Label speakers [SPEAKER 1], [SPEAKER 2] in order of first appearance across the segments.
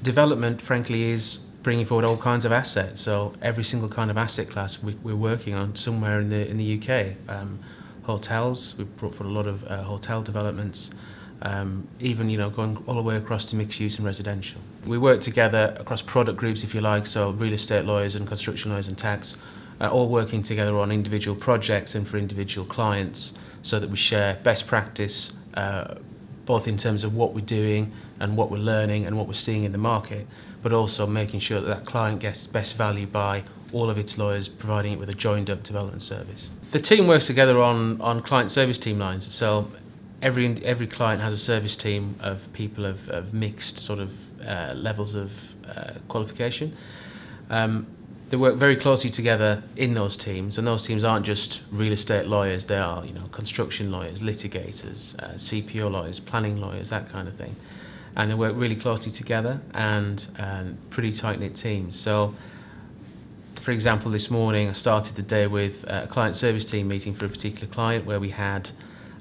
[SPEAKER 1] Development, frankly, is bringing forward all kinds of assets. So every single kind of asset class we're working on somewhere in the UK. Hotels, we've brought forward a lot of hotel developments. Even going all the way across to mixed use and residential. We work together across product groups, if you like, so real estate lawyers and construction lawyers and tax, all working together on individual projects and for individual clients, so that we share best practice, both in terms of what we're doing and what we're learning and what we're seeing in the market, but also making sure that that client gets best value by all of its lawyers providing it with a joined up development service. The team works together on client service team lines, so every client has a service team of people of mixed sort of levels of qualification. They work very closely together in those teams, and those teams aren't just real estate lawyers. They are, construction lawyers, litigators, CPO lawyers, planning lawyers, that kind of thing. And they work really closely together and pretty tight-knit teams. So, for example, this morning I started the day with a client service team meeting for a particular client where we had,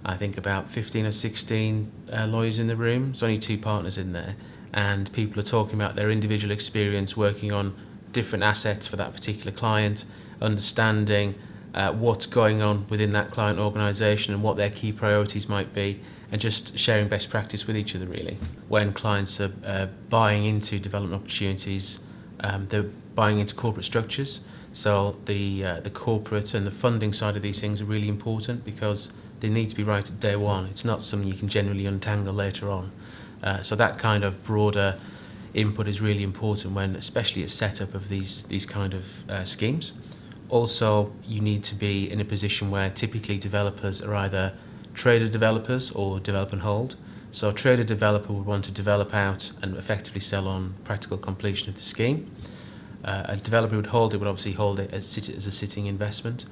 [SPEAKER 1] I think, about 15 or 16 lawyers in the room. There's only 2 partners in there, and people are talking about their individual experience working on different assets for that particular client, understanding what's going on within that client organisation and what their key priorities might be, and just sharing best practice with each other, really. When clients are buying into development opportunities, they're buying into corporate structures, so the corporate and the funding side of these things are really important because they need to be right at day one. It's not something you can generally untangle later on. So that kind of broader input is really important when, especially at setup of these kind of schemes. Also, you need to be in a position where typically developers are either trader developers or develop and hold. So a trader developer would want to develop out and effectively sell on practical completion of the scheme. A developer would hold it, would obviously hold it as a sitting investment.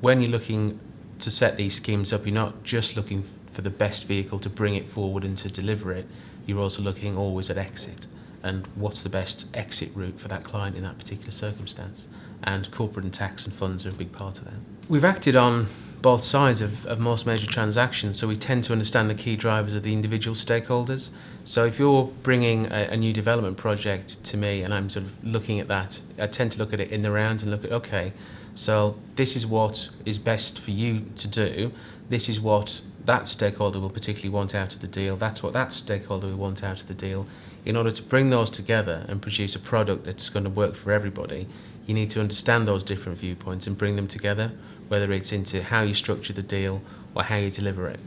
[SPEAKER 1] When you're looking to set these schemes up, you're not just looking for the best vehicle to bring it forward and to deliver it. You're also looking always at exit and what's the best exit route for that client in that particular circumstance. And corporate and tax and funds are a big part of that. We've acted on both sides of most major transactions, so we tend to understand the key drivers of the individual stakeholders. So if you're bringing a new development project to me and I'm sort of looking at that, I tend to look at it in the round and look at, okay, so this is what is best for you to do, this is what that stakeholder will particularly want out of the deal, that's what that stakeholder will want out of the deal. In order to bring those together and produce a product that's going to work for everybody, you need to understand those different viewpoints and bring them together, whether it's into how you structure the deal or how you deliver it.